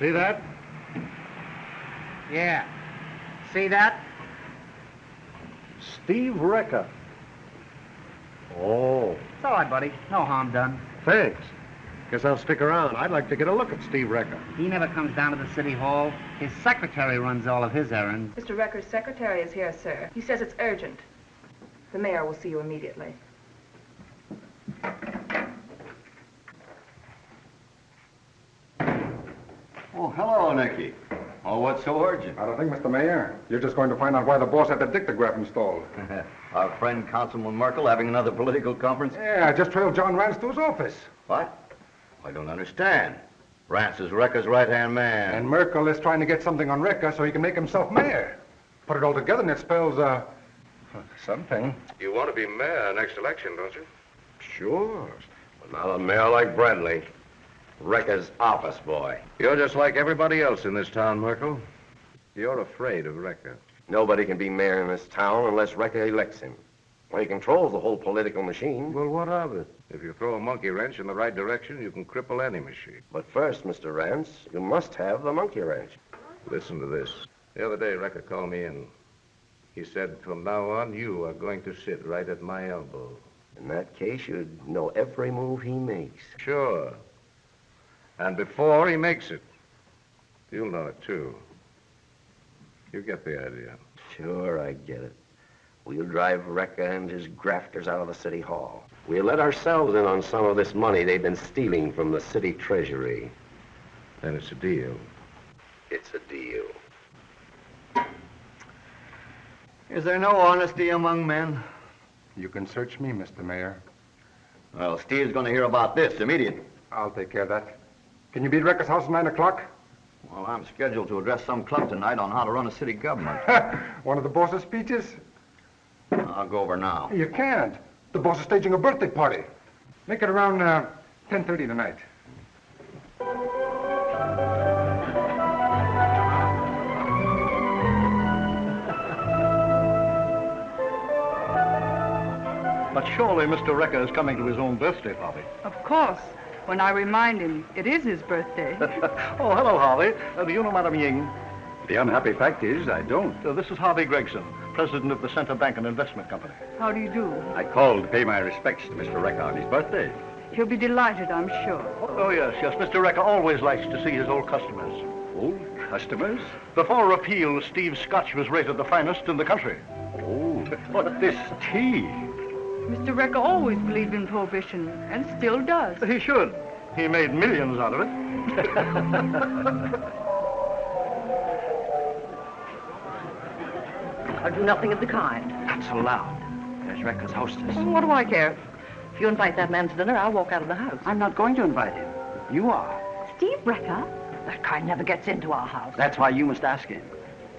See that? Yeah. See that? Steve Recca. Oh. It's all right, buddy. No harm done. Thanks. Guess I'll stick around. I'd like to get a look at Steve Recca. He never comes down to the city hall. His secretary runs all of his errands. Mr. Recker's secretary is here, sir. He says it's urgent. The mayor will see you immediately. Oh, hello, Nicky. Oh, what's so urgent? I don't think, Mr. Mayor. You're just going to find out why the boss had the dictograph installed. Our friend Councilman Merkel having another political conference? Yeah, I just trailed John Rance to his office. What? I don't understand. Rance is Recca's right-hand man. And Merkel is trying to get something on Recca so he can make himself mayor. Put it all together and it spells, something. You want to be mayor next election, don't you? Sure. But not a mayor like Bradley. Recca's office boy. You're just like everybody else in this town, Merkel. You're afraid of Recca. Nobody can be mayor in this town unless Recca elects him. Well, he controls the whole political machine. Well, what of it? If you throw a monkey wrench in the right direction, you can cripple any machine. But first, Mr. Rance, you must have the monkey wrench. Listen to this. The other day, Recca called me in. He said, from now on, you are going to sit right at my elbow. In that case, you'd know every move he makes. Sure. And before he makes it, you'll know it, too. You get the idea. Sure, I get it. We'll drive Recca and his grafters out of the city hall. We'll let ourselves in on some of this money they've been stealing from the city treasury. Then it's a deal. It's a deal. Is there no honesty among men? You can search me, Mr. Mayor. Well, Steve's going to hear about this immediately. I'll take care of that. Can you be at Recca's house at 9 o'clock? Well, I'm scheduled to address some club tonight on how to run a city government. One of the boss's speeches? I'll go over now. You can't. The boss is staging a birthday party. Make it around 10:30 tonight. But surely Mr. Recca is coming to his own birthday party. Of course. When I remind him it is his birthday. Oh, hello, Harvey. Do you know Madam Ying? The unhappy fact is, I don't. This is Harvey Gregson, president of the Center Bank and Investment Company. How do you do? I called to pay my respects to Mr. Recca on his birthday. He'll be delighted, I'm sure. Oh, yes. Mr. Recca always likes to see his old customers. Old customers? Before repeal, Steve's Scotch was rated the finest in the country. Oh, but this tea. Mr. Recca always believed in prohibition, and still does. He should. He made millions out of it. I'll do nothing of the kind. Not so loud. There's Recca's hostess. Well, what do I care? If you invite that man to dinner, I'll walk out of the house. I'm not going to invite him. You are. Steve Recca? That kind never gets into our house. That's why you must ask him.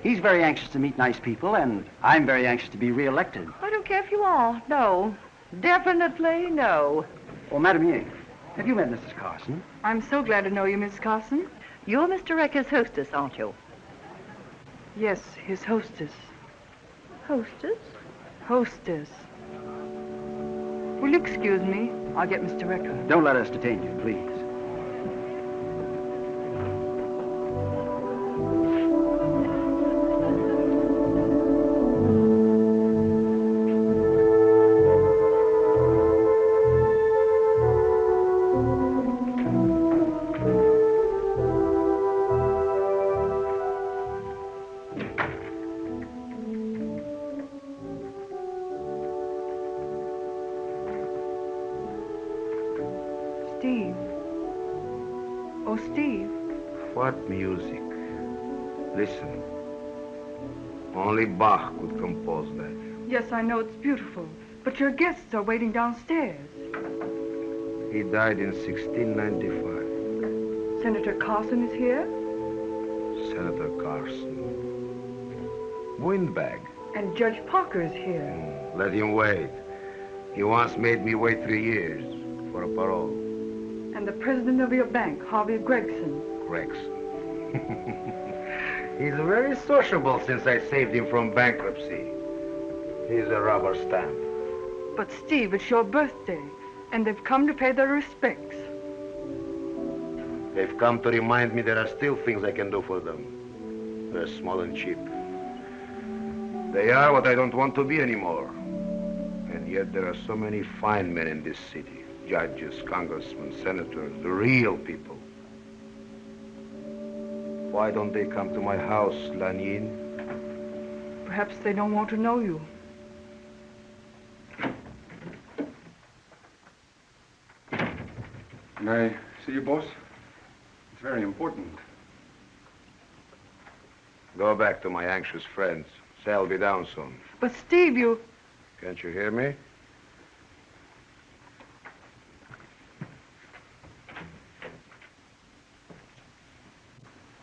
He's very anxious to meet nice people, and I'm very anxious to be re-elected. I don't care if you are. No. Definitely no. Oh, Madam Ying, have you met Mrs. Carson? I'm so glad to know you, Miss Carson. You're Mr. Recca's hostess, aren't you? Yes, his hostess. Hostess? Hostess. Will you excuse me? I'll get Mr. Recca. Don't let us detain you, please. Steve. Oh, Steve. What music? Listen. Only Bach could compose that. Yes, I know it's beautiful, but your guests are waiting downstairs. He died in 1695. Senator Carson is here? Senator Carson. Windbag. And Judge Parker is here. Let him wait. He once made me wait 3 years for a parole. And the president of your bank, Harvey Gregson. Gregson. He's very sociable since I saved him from bankruptcy. He's a rubber stamp. But Steve, it's your birthday, and they've come to pay their respects. They've come to remind me there are still things I can do for them. They're small and cheap. They are what I don't want to be anymore. And yet there are so many fine men in this city. Judges, congressmen, senators, the real people. Why don't they come to my house, Lanyin? Perhaps they don't want to know you. Can I see you, boss? It's very important. Go back to my anxious friends. Say I'll be down soon. But Steve, you... Can't you hear me?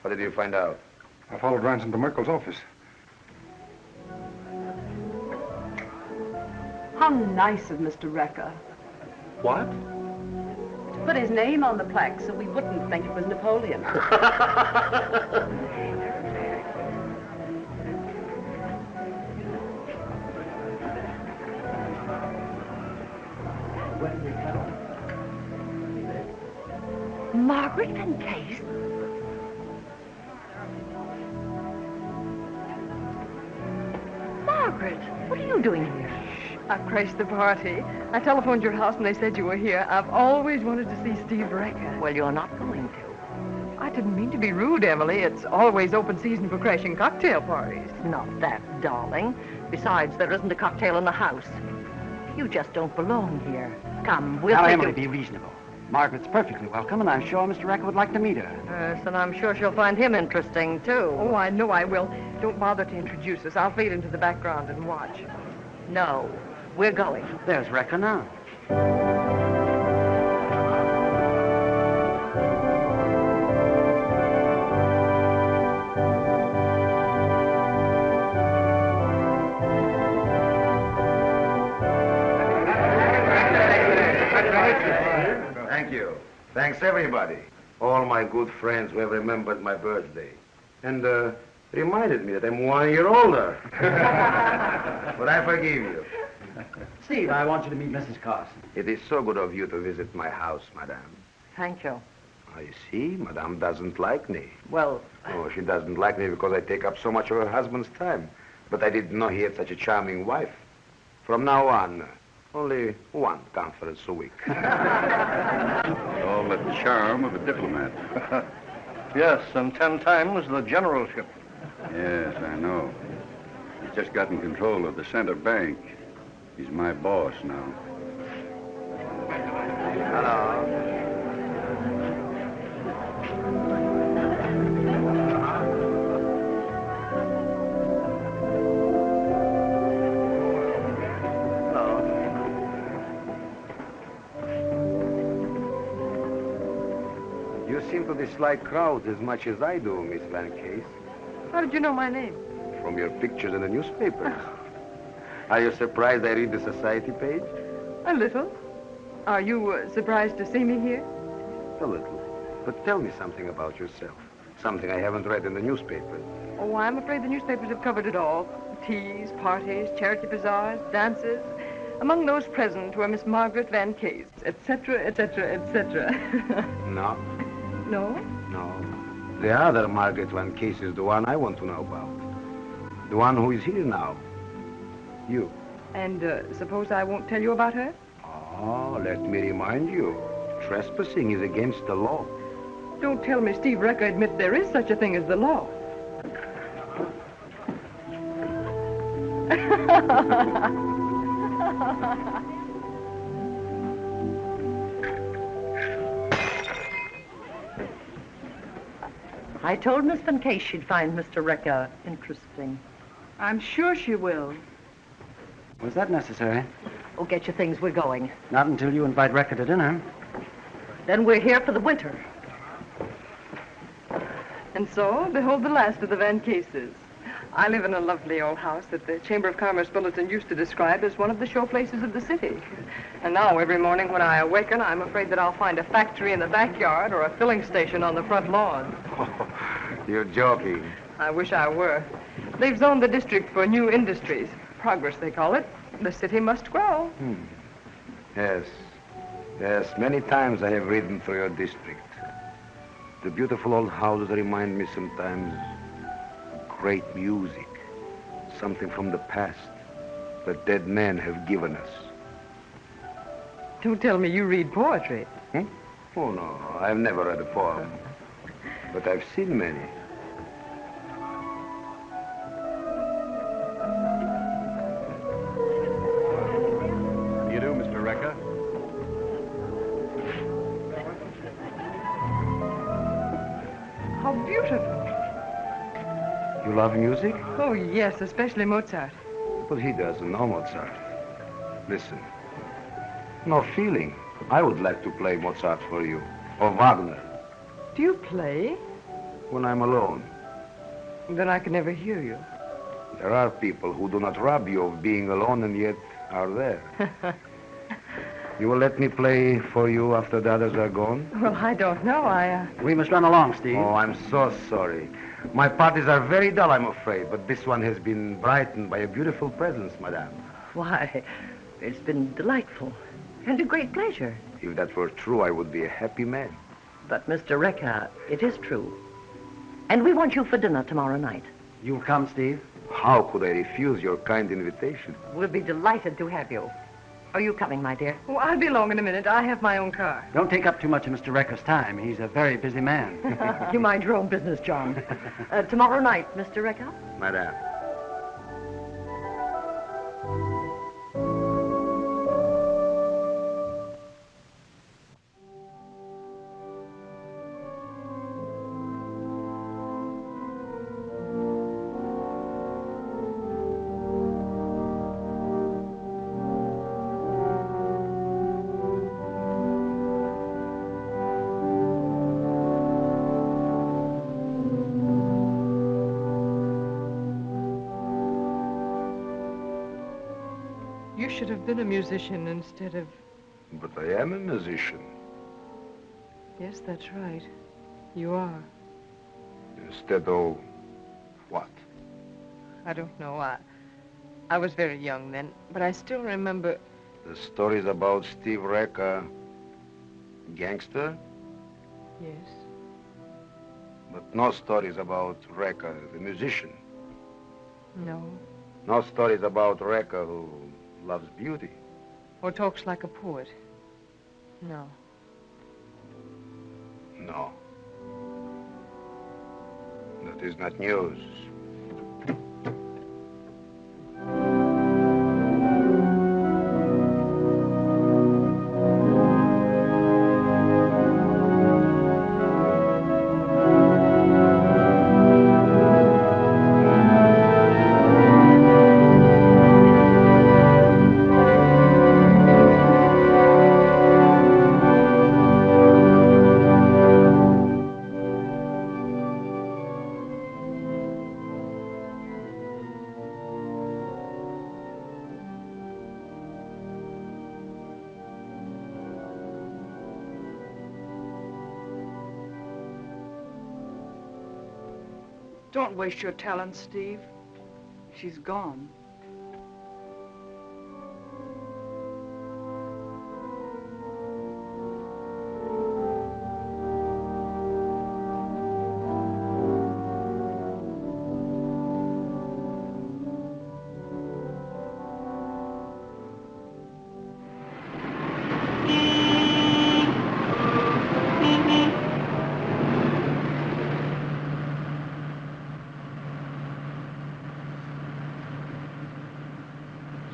What did you find out? I followed Ransom to Merkel's office. How nice of Mr. Recker. What? To put his name on the plaque so we wouldn't think it was Napoleon. Margaret Van Case? Margaret, what are you doing here? I've crashed the party. I telephoned your house and they said you were here. I've always wanted to see Steve Recker. Well, you're not going to. I didn't mean to be rude, Emily. It's always open season for crashing cocktail parties. Not that, darling. Besides, there isn't a cocktail in the house. You just don't belong here. Come, we'll Now, take Emily, you... be reasonable. Margaret's perfectly welcome, and I'm sure Mr. Recker would like to meet her. Yes, and I'm sure she'll find him interesting, too. Oh, I know I will. Don't bother to introduce us. I'll fade into the background and watch. No, we're going. There's Recker now. Thank you. Thanks, everybody. All my good friends who have remembered my birthday. And reminded me that I'm 1 year older. But I forgive you. Steve, I want you to meet Mrs. Carson. It is so good of you to visit my house, madame. Thank you. I see, madame doesn't like me. Well, Oh, she doesn't like me because I take up so much of her husband's time. But I didn't know he had such a charming wife. From now on, only one conference a week. All the charm of a diplomat. Yes, and 10 times the generalship. Yes, I know. He's just gotten control of the center bank. He's my boss now. Hello. You seem to dislike crowds as much as I do, Miss Van Case. How did you know my name? From your pictures in the newspapers. Are you surprised I read the society page? A little. Are you surprised to see me here? A little. But tell me something about yourself. Something I haven't read in the newspapers. Oh, I'm afraid the newspapers have covered it all. Teas, parties, charity bazaars, dances. Among those present were Miss Margaret Van Case, etc., etc., etc. No. No? No. The other Margaret Van Case is the one I want to know about. The one who is here now. You. And suppose I won't tell you about her? Oh, let me remind you. Trespassing is against the law. Don't tell me Steve Recker admits there is such a thing as the law. I told Miss Van Case she'd find Mr. Recker interesting. I'm sure she will. Was that necessary? Oh, get your things, we're going. Not until you invite Recker to dinner. Then we're here for the winter. And so, behold the last of the Van Cases. I live in a lovely old house that the Chamber of Commerce Bulletin used to describe as one of the show places of the city. And now, every morning when I awaken, I'm afraid that I'll find a factory in the backyard or a filling station on the front lawn. You're joking. I wish I were. They've zoned the district for new industries. Progress, they call it. The city must grow. Yes. Yes, many times I have ridden through your district. The beautiful old houses remind me sometimes of great music, something from the past that dead men have given us. Don't tell me you read poetry. Hmm? Oh, no, I've never read a poem, but I've seen many. How do you do, Mr. Recker? How beautiful. You love music? Oh, yes, especially Mozart. But he doesn't know Mozart. Listen, no feeling. I would like to play Mozart for you, or Wagner, Do you play? when I'm alone. Then I can never hear you. There are people who do not rob you of being alone and yet are there. You will let me play for you after the others are gone? Well, I don't know. We must run along, Steve. Oh, I'm so sorry. My parties are very dull, I'm afraid, but this one has been brightened by a beautiful presence, madame. Why, it's been delightful and a great pleasure. If that were true, I would be a happy man. But, Mr. Recker, it is true. And we want you for dinner tomorrow night. You'll come, Steve? How could I refuse your kind invitation? We'll be delighted to have you. Are you coming, my dear? Oh, I'll be along in a minute. I have my own car. Don't take up too much of Mr. Recker's time. He's a very busy man. You mind your own business, John. Tomorrow night, Mr. Recker? Madame. You should have been a musician instead of... But I am a musician. Yes, that's right. You are. Instead of what? I don't know. I was very young then, but I still remember... The stories about Steve Recker, Gangster, Yes. but no stories about Recker, the musician. No. No stories about Recker who loves beauty. Or talks like a poet. No. No. That is not news. Don't waste your talent, Steve. She's gone.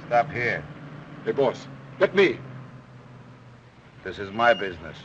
Stop here. Hey, boss, let me. This is my business.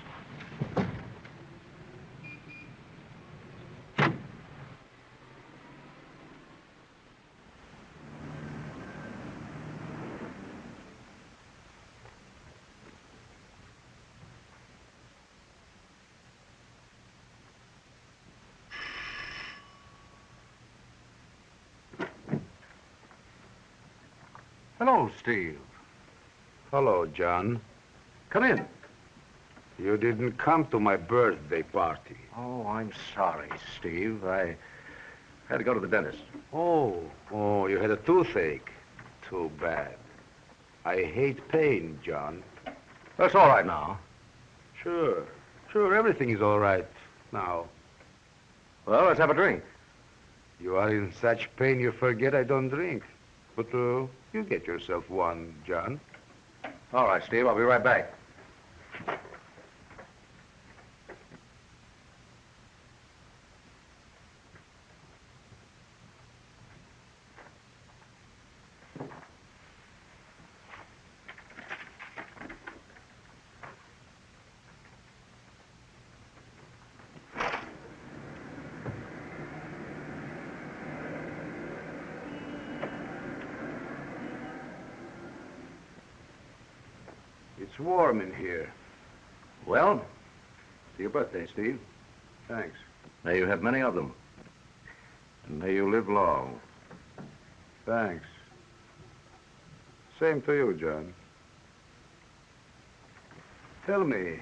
Hello, Steve. Hello, John. Come in. You didn't come to my birthday party. Oh, I'm sorry, Steve. I had to go to the dentist. Oh, you had a toothache. Too bad. I hate pain, John. That's all right now. Sure, everything is all right Now, Well, let's have a drink. you are in such pain you forget I don't drink. But you get yourself one, John. All right, Steve, I'll be right back. It's warm in here. Well, it's your birthday, Steve. Thanks. May you have many of them. And may you live long. Thanks. Same to you, John. Tell me,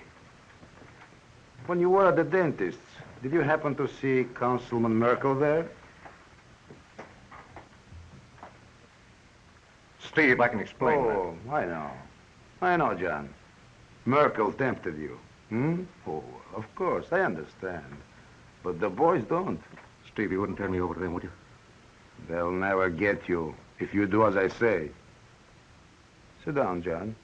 when you were at the dentist's, did you happen to see Councilman Merkel there? Steve, I can explain that. Oh, I know. I know, John. Merkel tempted you. Hmm? Oh, of course, I understand. But the boys don't. Steve, you wouldn't turn me over to them, would you? They'll never get you if you do as I say. Sit down, John.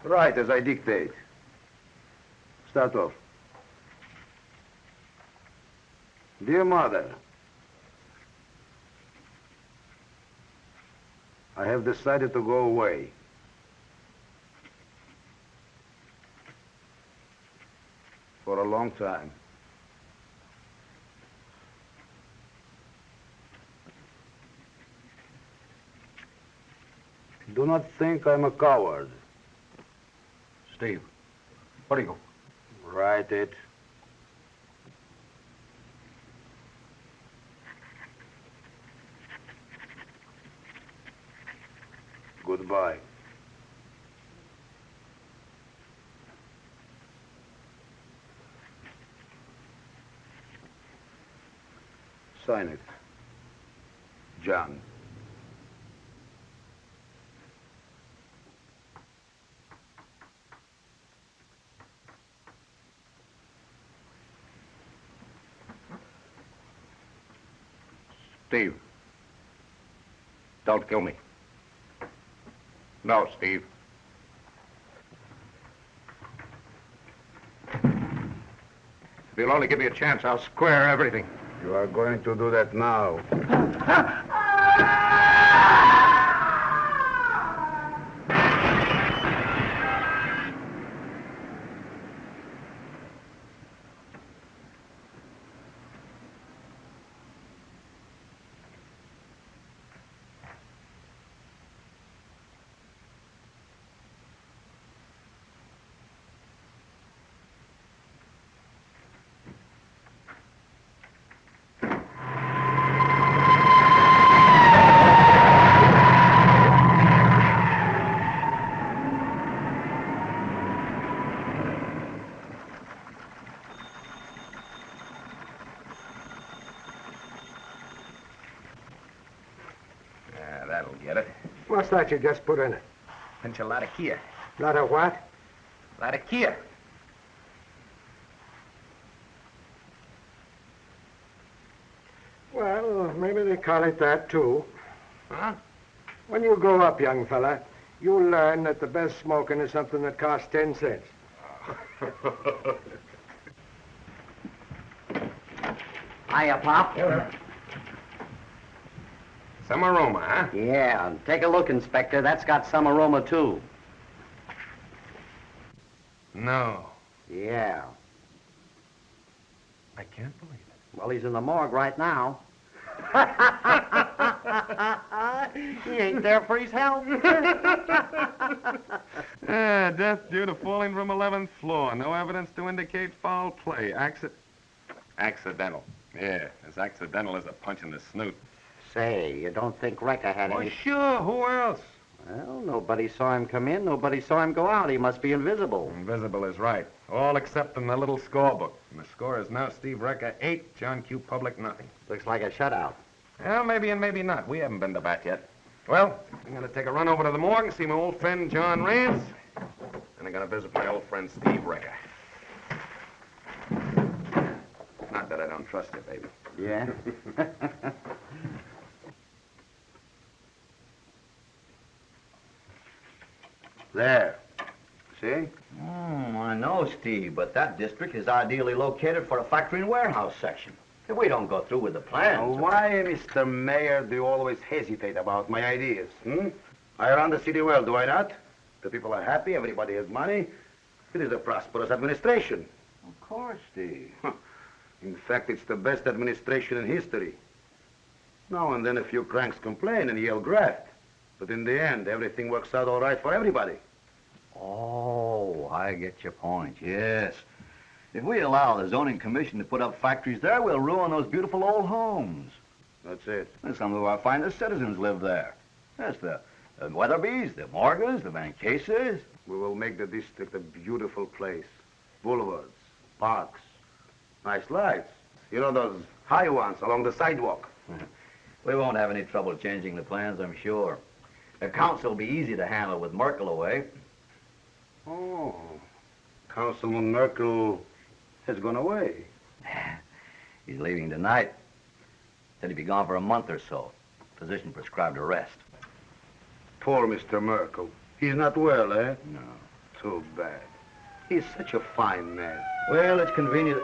Write as I dictate. Start off. Dear Mother, I have decided to go away. For a long time. Do not think I'm a coward. Steve, where do you go? Write it. Goodbye. Sign it. John. Steve, don't kill me. No, Steve. If you'll only give me a chance, I'll square everything. You are going to do that now. That'll get it. What's that you just put in it? Enchilada Kia. Lot of what? Enchilada Kia. Well, maybe they call it that, too. Huh? When you grow up, young fella, you'll learn that the best smoking is something that costs 10 cents. Hiya, Pop. Some aroma, huh? Yeah, and take a look, Inspector. That's got some aroma, too. No. Yeah. I can't believe it. Well, he's in the morgue right now. He ain't there for his health. Death due to falling from 11th floor. No evidence to indicate foul play. Accidental. Yeah, as accidental as a punch in the snoot. Say, you don't think Recca had Oh, any... sure. Who else? Well, nobody saw him come in. Nobody saw him go out. He must be invisible. Invisible is right. All except in the little scorebook. And the score is now Steve Recca 8, John Q. Public nothing. Looks like a shutout. Well, maybe and maybe not. We haven't been to bat yet. Well, I'm going to take a run over to the morgue and see my old friend John Rance. And and I'm gonna visit my old friend Steve Recker. Not that I don't trust you, baby. Yeah? There. See? I know, Steve, but that district is ideally located for a factory and warehouse section. If we don't go through with the plans... Why, Mr. Mayor, do you always hesitate about my ideas? I run the city well, do I not? The people are happy, everybody has money. It is a prosperous administration. Of course, Steve. In fact, it's the best administration in history. Now and then a few cranks complain and yell graft. But in the end, everything works out all right for everybody. Oh, I get your point, yes. If we allow the zoning commission to put up factories there, we'll ruin those beautiful old homes. That's it. And some of our finest citizens live there. Yes, the Weatherbys, the Morgans, the Van Cases. We will make the district a beautiful place. Boulevards, parks, nice lights. You know those high ones along the sidewalk. We won't have any trouble changing the plans, I'm sure. The council will be easy to handle with Merkel away. Oh, Councilman Merkel has gone away. He's leaving tonight. Said he'd be gone for a month or so. Physician prescribed a rest. Poor Mr. Merkel. He's not well, eh? No. Too bad. He's such a fine man. Well, it's convenient.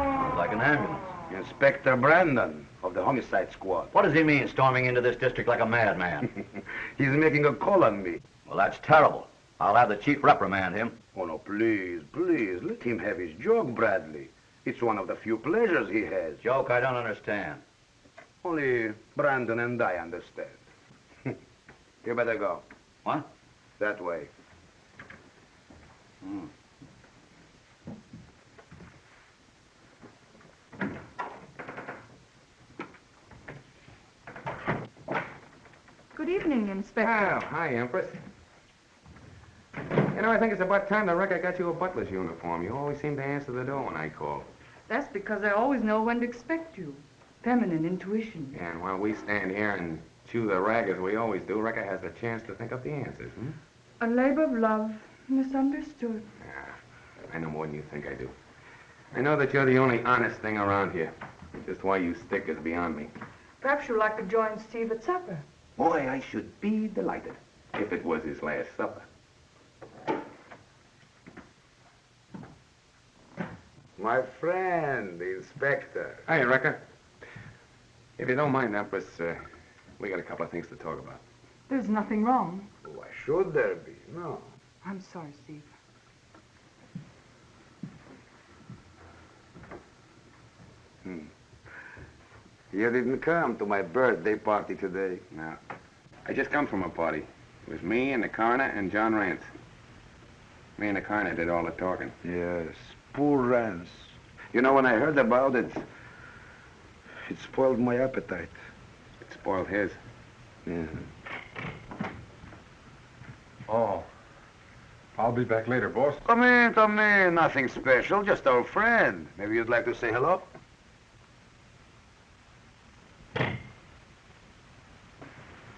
Sounds like an ambulance. Inspector Brandon of the homicide squad. What does he mean, storming into this district like a madman? He's making a call on me. Well, that's terrible. I'll have the chief reprimand him. Oh, no, please, please, let him have his joke, Bradley. It's one of the few pleasures he has. Joke I don't understand. Only Brandon and I understand. You better go. What? That way. Good evening, Inspector. Oh, hi, Empress. You know, I think it's about time the Recker got you a butler's uniform. You always seem to answer the door when I call. That's because I always know when to expect you. Feminine intuition. Yeah, and while we stand here and chew the rag as we always do, Recker has the chance to think up the answers, A labor of love, misunderstood. Yeah, I know more than you think I do. I know that you're the only honest thing around here. Just why you stick is beyond me. Perhaps you'd like to join Steve at supper. Boy, I should be delighted if it was his last supper. My friend, the inspector. Hi, Recker. If you don't mind, Empress, we got a couple of things to talk about. There's nothing wrong. Why should there be? No. I'm sorry, Steve. You didn't come to my birthday party today. No. I just come from a party. It was me and the coroner and John Rance. Me and the coroner did all the talking. Yes, poor Rance. You know, when I heard about it, it spoiled my appetite. It spoiled his. Yeah. Oh. I'll be back later, boss. Come in. Nothing special, just our friend. Maybe you'd like to say hello?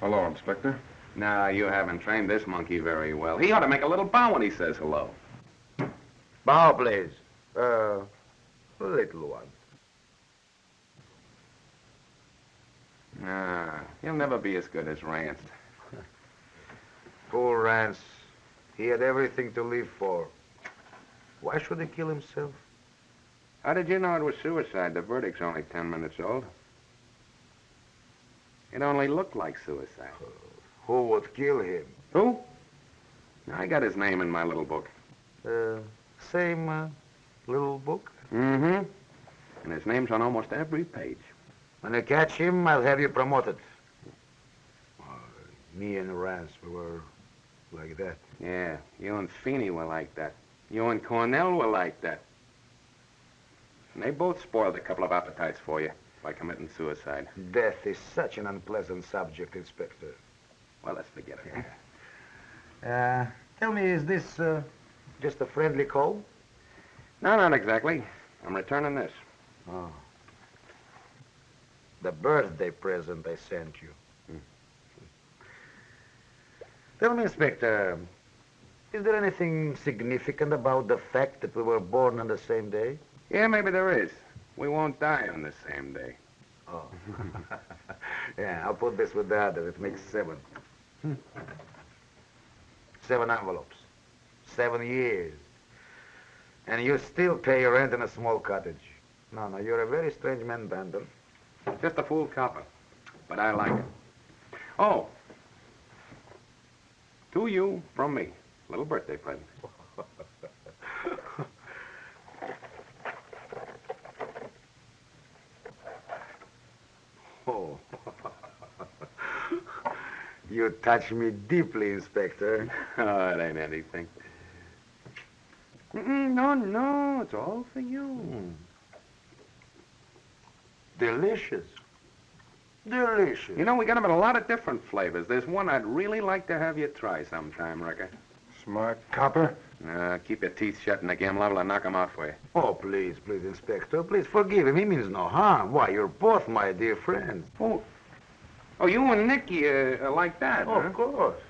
Hello, Inspector. No, you haven't trained this monkey very well. He ought to make a little bow when he says hello. Bow, please. Little one. He'll never be as good as Rance. Poor Rance. He had everything to live for. Why should he kill himself? How did you know it was suicide? The verdict's only 10 minutes old. It only looked like suicide. Who would kill him? Who? I got his name in my little book. Same little book? Mm-hmm. And his name's on almost every page. When I catch him, I'll have you promoted. Me and Rance, we were like that. Yeah, you and Feeney were like that. You and Cornell were like that. And they both spoiled a couple of appetites for you by committing suicide. Death is such an unpleasant subject, Inspector. Well, let's forget it. Tell me, is this just a friendly call? No, not exactly. I'm returning this. Oh. The birthday present I sent you. Tell me, Inspector, is there anything significant about the fact that we were born on the same day? Yeah, maybe there is. We won't die on the same day. Oh. Yeah, I'll put this with the other. It makes 7. 7 envelopes. 7 years. And you still pay your rent in a small cottage. No, you're a very strange man, Bandel. Just a fool copper. But I like it. Oh. To you, from me. Little birthday present. Oh. You touch me deeply, Inspector. Oh, it ain't anything. No, it's all for you. Delicious. Delicious. You know, we got them in a lot of different flavors. There's one I'd really like to have you try sometime, Wrecker. Smart copper. Keep your teeth shut, Nicky. I'm liable to knock 'em out for you. Oh, please, Inspector. Please forgive him. He means no harm. Why, you're both my dear friends. Oh, you and Nicky are like that, Oh, huh? of course.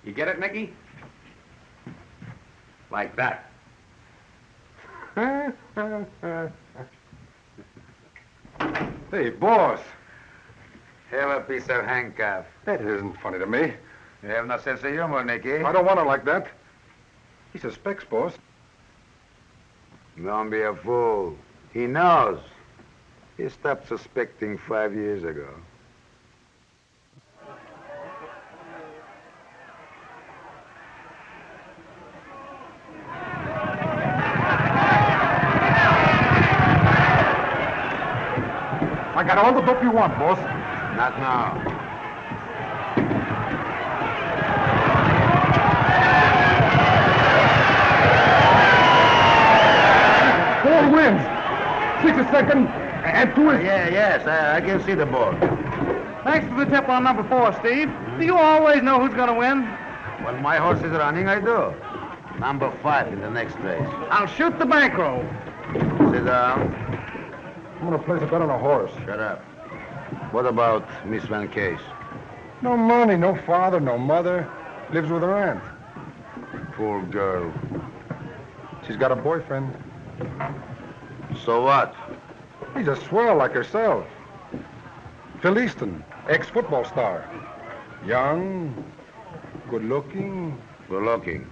You get it, Nicky? Like that. Hey, boss. Have a piece of handcuff. That isn't funny to me. You have no sense of humor, Nicky. I don't want it like that. He suspects, boss. Don't be a fool. He knows. He stopped suspecting 5 years ago. I got all the dope you want, boss. Not now. Four wins. 6 a second, and 2 is... Yes, I can see the board. Thanks for the tip on number 4, Steve. Do you always know who's going to win? When my horse is running, I do. Number 5 in the next race. I'll shoot the bankroll. Sit down. I'm going to place a bet on a horse. Shut up. What about Miss Van Case? No money, no father, no mother. Lives with her aunt. Poor girl. She's got a boyfriend. So what? He's a swell like herself. Phil Easton, ex-football star. Young, good-looking. Good-looking.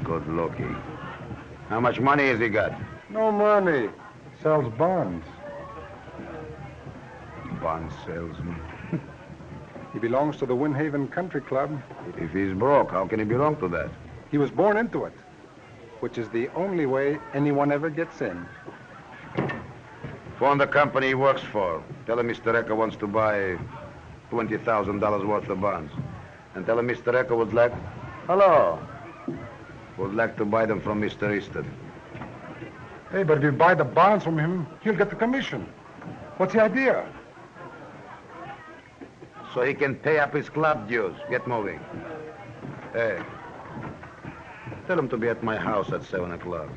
Good-looking. How much money has he got? No money. Sells bonds. Bond salesman. He belongs to the Windhaven Country Club. If he's broke, how can he belong to that? He was born into it, which is the only way anyone ever gets in. Phone the company he works for. Tell him Mr. Ecker wants to buy $20,000 worth of bonds. And tell him Mr. Ecker would like... Hello. Would like to buy them from Mr. Easton. Hey, but if you buy the bonds from him, he'll get the commission. What's the idea? So he can pay up his club dues. Get moving. Hey. Tell him to be at my house at 7 o'clock.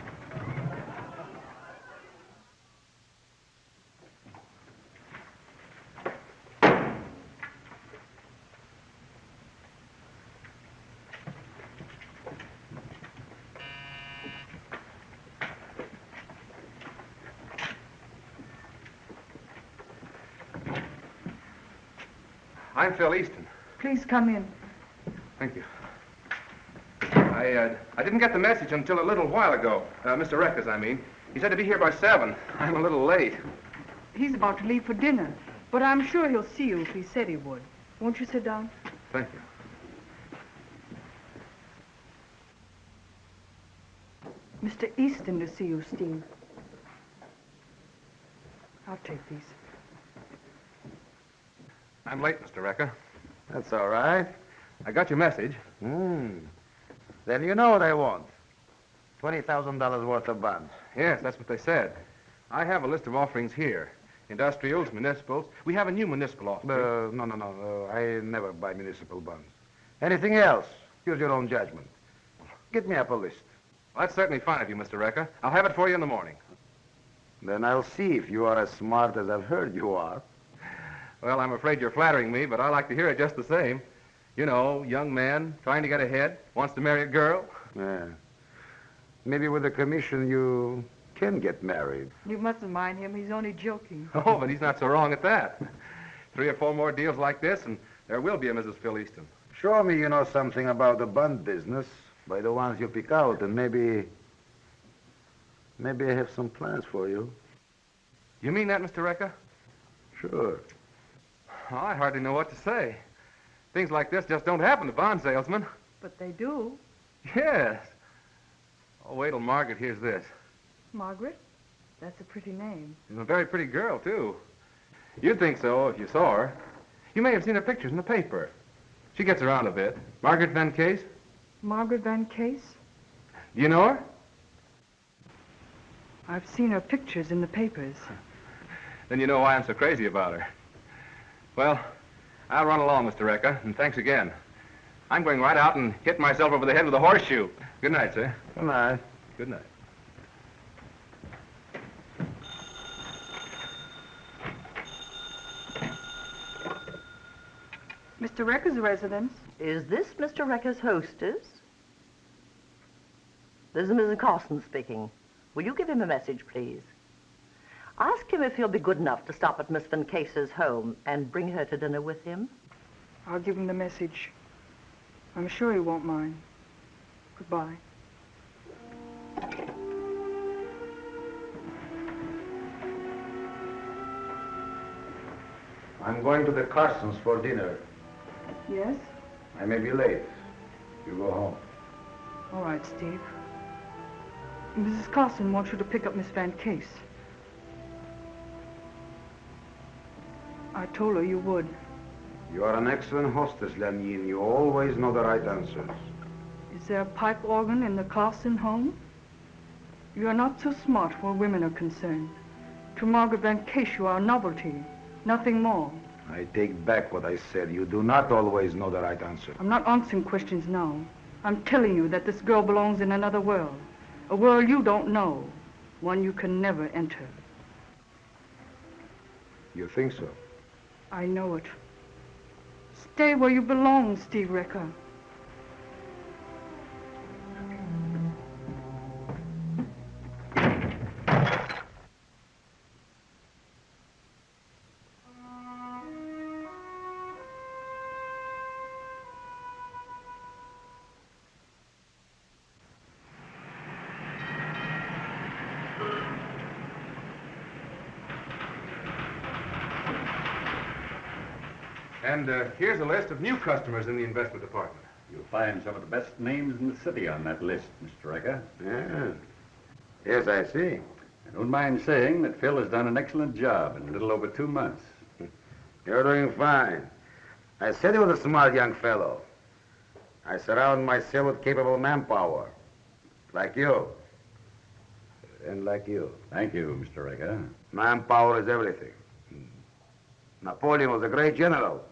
I'm Phil Easton. Please come in. Thank you. I didn't get the message until a little while ago. Mr. Reckers, I mean. He said to be here by 7. I'm a little late. He's about to leave for dinner, but I'm sure he'll see you if he said he would. Won't you sit down? Thank you. Mr. Easton to see you, Steve. I'll take these. I'm late, Mr. Recker. That's all right. I got your message. Then you know what I want. $20,000 worth of bonds. Yes, that's what they said. I have a list of offerings here. Industrials, municipals. We have a new municipal offering. No. I never buy municipal bonds. Anything else? Use your own judgment. Get me up a list. Well, that's certainly fine of you, Mr. Recker. I'll have it for you in the morning. Then I'll see if you are as smart as I've heard you are. Well, I'm afraid you're flattering me, but I like to hear it just the same. You know, young man, trying to get ahead, wants to marry a girl. Yeah. Maybe with the commission you can get married. You mustn't mind him. He's only joking. Oh, but he's not so wrong at that. 3 or 4 more deals like this, and there will be a Mrs. Phil Easton. Show me you know something about the bond business by the ones you pick out, and maybe I have some plans for you. You mean that, Mr. Recca? Sure. Oh, I hardly know what to say. Things like this just don't happen to bond salesmen. But they do. Yes. Oh, wait till Margaret hears this. Margaret? That's a pretty name. And a very pretty girl, too. You'd think so if you saw her. You may have seen her pictures in the paper. She gets around a bit. Margaret Van Case? Margaret Van Case? Do you know her? I've seen her pictures in the papers. Then you know why I'm so crazy about her. Well, I'll run along, Mr. Recca, and thanks again. I'm going right out and hit myself over the head with a horseshoe. Good night, sir. Good night. Good night. Mr. Recker's residence. Is this Mr. Recker's hostess? This is Mrs. Carson speaking. Will you give him a message, please? Ask him if he'll be good enough to stop at Miss Van Case's home and bring her to dinner with him. I'll give him the message. I'm sure he won't mind. Goodbye. I'm going to the Carsons for dinner. Yes? I may be late. You go home. All right, Steve. Mrs. Carson wants you to pick up Miss Van Case. I told her you would. You are an excellent hostess, Lanyin. You always know the right answers. Is there a pipe organ in the Carson home? You are not so smart where women are concerned. To Margaret Van Case, you are a novelty, nothing more. I take back what I said. You do not always know the right answer. I'm not answering questions now. I'm telling you that this girl belongs in another world. A world you don't know. One you can never enter. You think so? I know it. Stay where you belong, Steve Recker. And here's a list of new customers in the investment department. You'll find some of the best names in the city on that list, Mr. Recca. Yeah. Yes, I see. I don't mind saying that Phil has done an excellent job in a little over 2 months. You're doing fine. I said he was a smart young fellow. I surround myself with capable manpower. Like you. And like you. Thank you, Mr. Recca. Manpower is everything. Napoleon was a great general.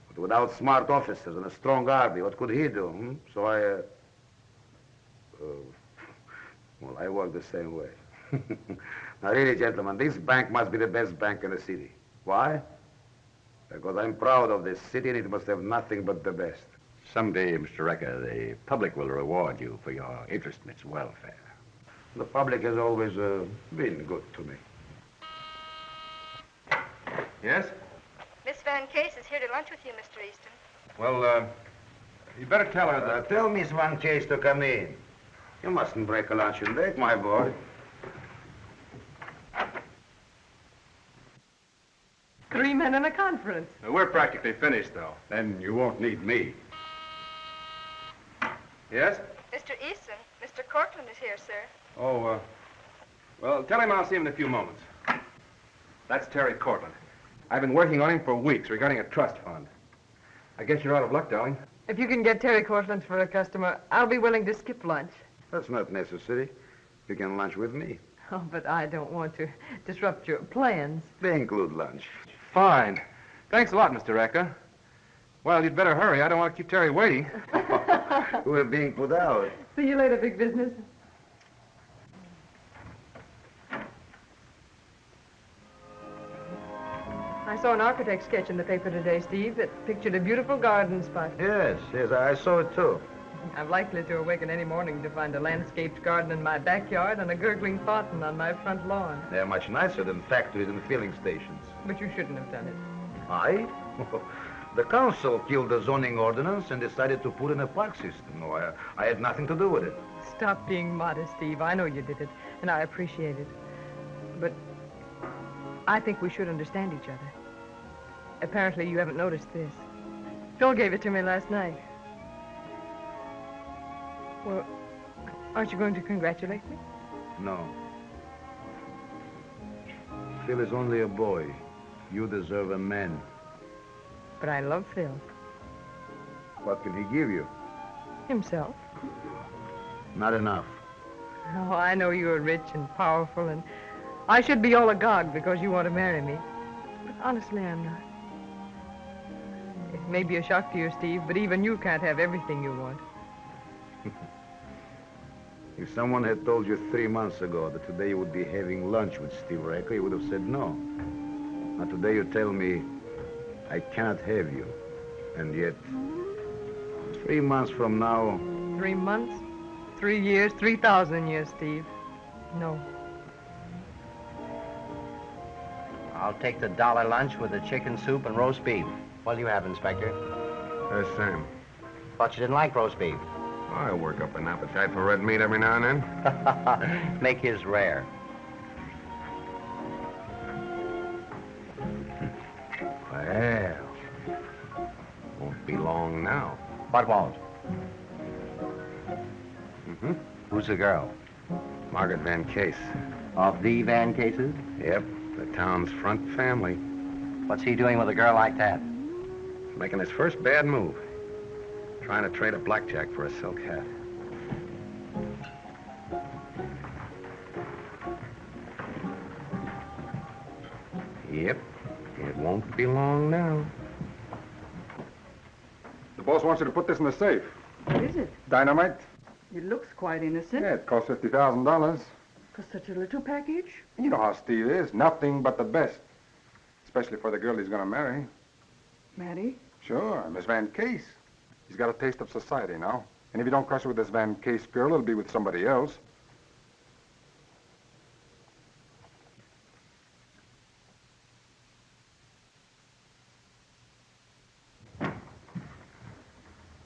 But without smart officers and a strong army, what could he do? So well, I work the same way. Now, really, gentlemen, this bank must be the best bank in the city. Why? Because I'm proud of this city, and it must have nothing but the best. Someday, Mr. Recca, the public will reward you for your interest in its welfare. The public has always been good to me. Yes? Miss Van Case is here to lunch with you, Mr. Easton. Well, you better tell her that... Tell Miss Van Case to come in. You mustn't break a luncheon date, my boy. 3 men in a conference. We're practically finished, though. Then you won't need me. Yes? Mr. Easton, Mr. Cortland is here, sir. Oh, well, tell him I'll see him in a few moments. That's Terry Cortland. I've been working on him for weeks regarding a trust fund. I guess you're out of luck, darling. If you can get Terry Cortland for a customer, I'll be willing to skip lunch. That's not necessary. You can lunch with me. Oh, but I don't want to disrupt your plans. They include lunch. Fine. Thanks a lot, Mr. Recca. Well, you'd better hurry. I don't want to keep Terry waiting. We're being put out. See you later, big business. I saw an architect sketch in the paper today, Steve, that pictured a beautiful garden spot. Yes, I saw it too. I'm likely to awaken any morning to find a landscaped garden in my backyard and a gurgling fountain on my front lawn. They're much nicer than factories and filling stations. But you shouldn't have done it. I? The council killed the zoning ordinance and decided to put in a park system. No, I had nothing to do with it. Stop being modest, Steve. I know you did it, and I appreciate it. But I think we should understand each other. Apparently, you haven't noticed this. Phil gave it to me last night. Well, aren't you going to congratulate me? No. Phil is only a boy. You deserve a man. But I love Phil. What can he give you? Himself. Not enough. Oh, I know you're rich and powerful, and I should be all agog because you want to marry me. But honestly, I'm not. It may be a shock to you, Steve, but even you can't have everything you want. If someone had told you 3 months ago that today you would be having lunch with Steve Recker, you would have said no. Now today you tell me, I cannot have you. And yet, 3 months from now... 3 months? 3 years? 3,000 years, Steve. No. I'll take the dollar lunch with the chicken soup and roast beef. What'll you have, Inspector? Sam. Thought you didn't like roast beef. I work up an appetite for red meat every now and then. Make his rare. Well, won't be long now. What won't? Mm-hmm. Who's the girl? Margaret Van Case. Of the Van Cases? Yep, the town's front family. What's he doing with a girl like that? Making his first bad move. Trying to trade a blackjack for a silk hat. Yep, it won't be long now. The boss wants you to put this in the safe. What is it? Dynamite? It looks quite innocent. Yeah, it cost $50,000. For such a little package? You know how Steve is. Nothing but the best. Especially for the girl he's going to marry. Maddie? Sure, Miss Van Case. He's got a taste of society now. And if you don't crush it with this Van Case girl, it'll be with somebody else.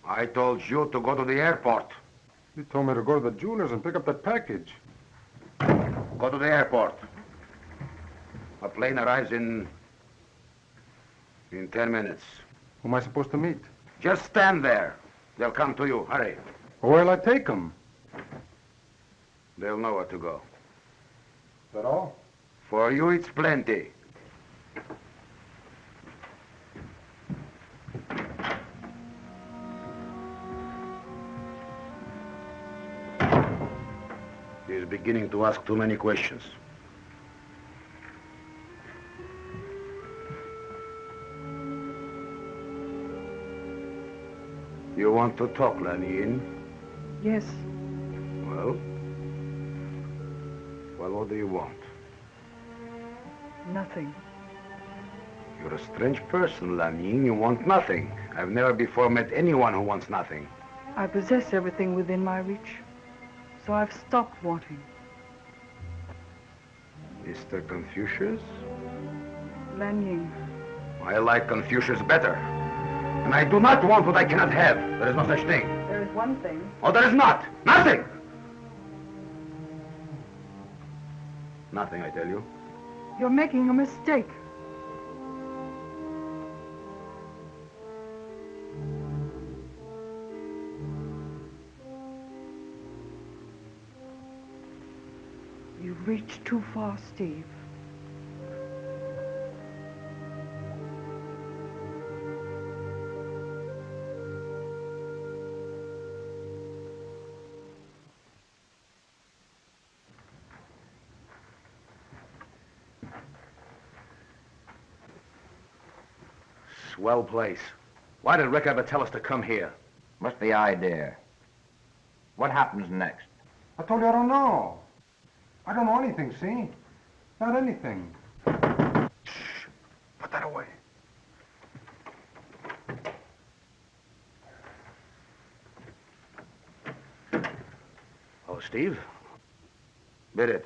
I told you to go to the airport. You told me to go to the jeweler's and pick up that package. Go to the airport. A plane arrives in 10 minutes. Who am I supposed to meet? Just stand there. They'll come to you. Hurry. Where'll I take them? They'll know where to go. Is that all? For you, it's plenty. He's beginning to ask too many questions. You want to talk, Lanine? Yes. Well, what do you want? Nothing. You're a strange person, Lanine. You want nothing. I've never before met anyone who wants nothing. I possess everything within my reach. So I've stopped wanting. Mr. Confucius? Lan Ying. I like Confucius better. And I do not want what I cannot have. There is no such thing. There is one thing. Oh, there is not. Nothing. Nothing, I tell you. You're making a mistake. You've reached too far, Steve. Swell place. Why did Rick ever tell us to come here? What's the idea? What happens next? I told you I don't know. I don't know anything, see? Not anything. Shh. Put that away. Steve. Bid it.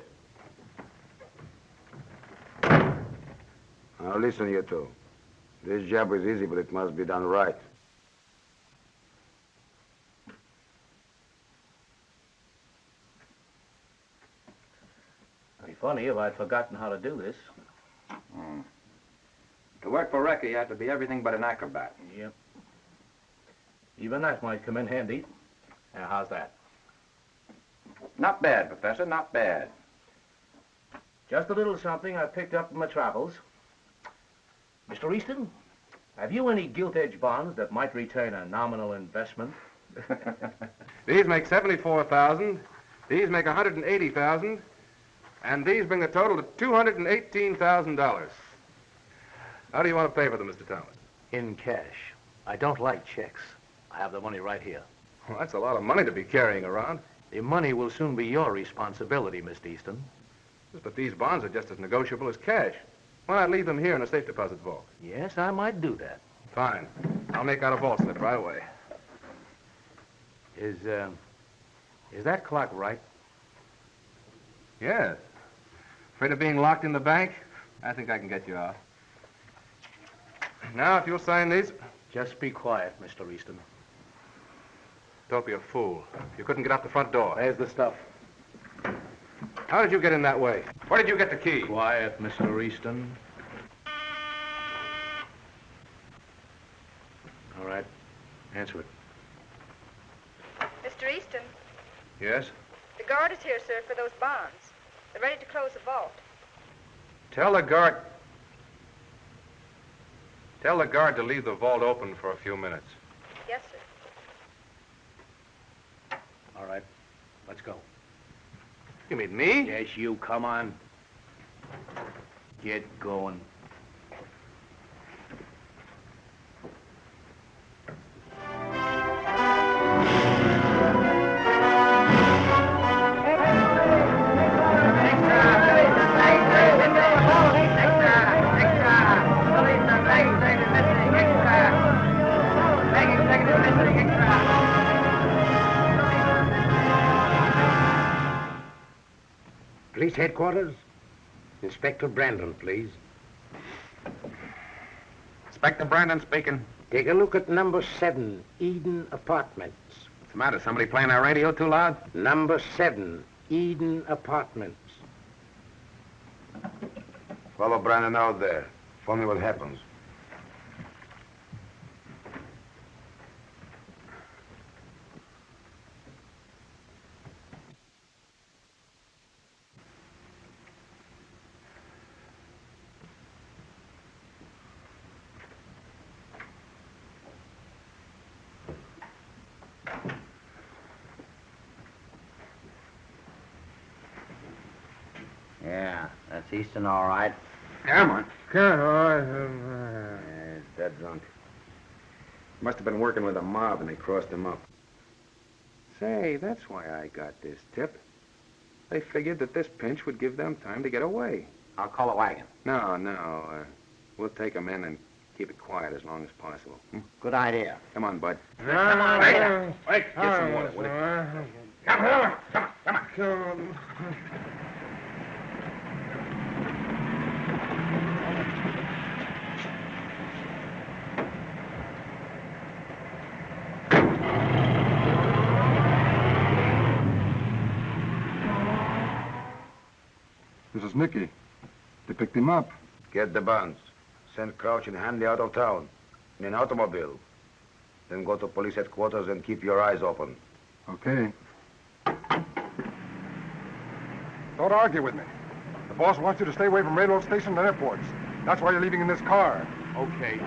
Now listen, you two. This job is easy, but it must be done right. It'd be funny if I'd forgotten how to do this. To work for Recca, you have to be everything but an acrobat. Yep. Even that might come in handy. Now, how's that? Not bad, Professor, not bad. Just a little something I picked up in my travels. Mr. Easton, have you any gilt-edged bonds that might return a nominal investment? These make $74,000. These make $180,000. And these bring the total to $218,000. How do you want to pay for them, Mr. Thomas? In cash. I don't like checks. I have the money right here. Well, that's a lot of money to be carrying around. The money will soon be your responsibility, Mr. Easton. But these bonds are just as negotiable as cash. Why not leave them here in a safe deposit vault? Yes, I might do that. Fine. I'll make out a vault slip right away. Is that clock right? Yes. Afraid of being locked in the bank? I think I can get you out. Now, if you'll sign these... Just be quiet, Mr. Easton. Don't be a fool. You couldn't get out the front door. There's the stuff. How did you get in that way? Where did you get the key? Quiet, Mr. Easton. All right. Answer it. Mr. Easton, Yes? the guard is here, sir, for those bonds. They're ready to close the vault. Tell the guard to leave the vault open for a few minutes. Yes, sir. All right. Let's go. You mean me? Yes, you. Come on. Get going. Police headquarters? Inspector Brandon, please. Inspector Brandon speaking. Take a look at number 7, Eden Apartments. What's the matter? Somebody playing our radio too loud? Number 7, Eden Apartments. Follow Brandon out there. Tell me what happens. Yeah, that's Easton, all right. Come on. Yeah, he's dead drunk. Must have been working with a mob and they crossed him up. Say, that's why I got this tip. They figured that this pinch would give them time to get away. I'll call a wagon. No. We'll take them in and keep it quiet as long as possible. Good idea. Come on, Bud. Come on, Wait, get some water, will you? Come on. This is Nicky. They picked him up. Get the bonds. Send Crouch and Handy out of town in an automobile. Then go to police headquarters and keep your eyes open. Okay. Don't argue with me. The boss wants you to stay away from railroad stations and airports. That's why you're leaving in this car. Okay.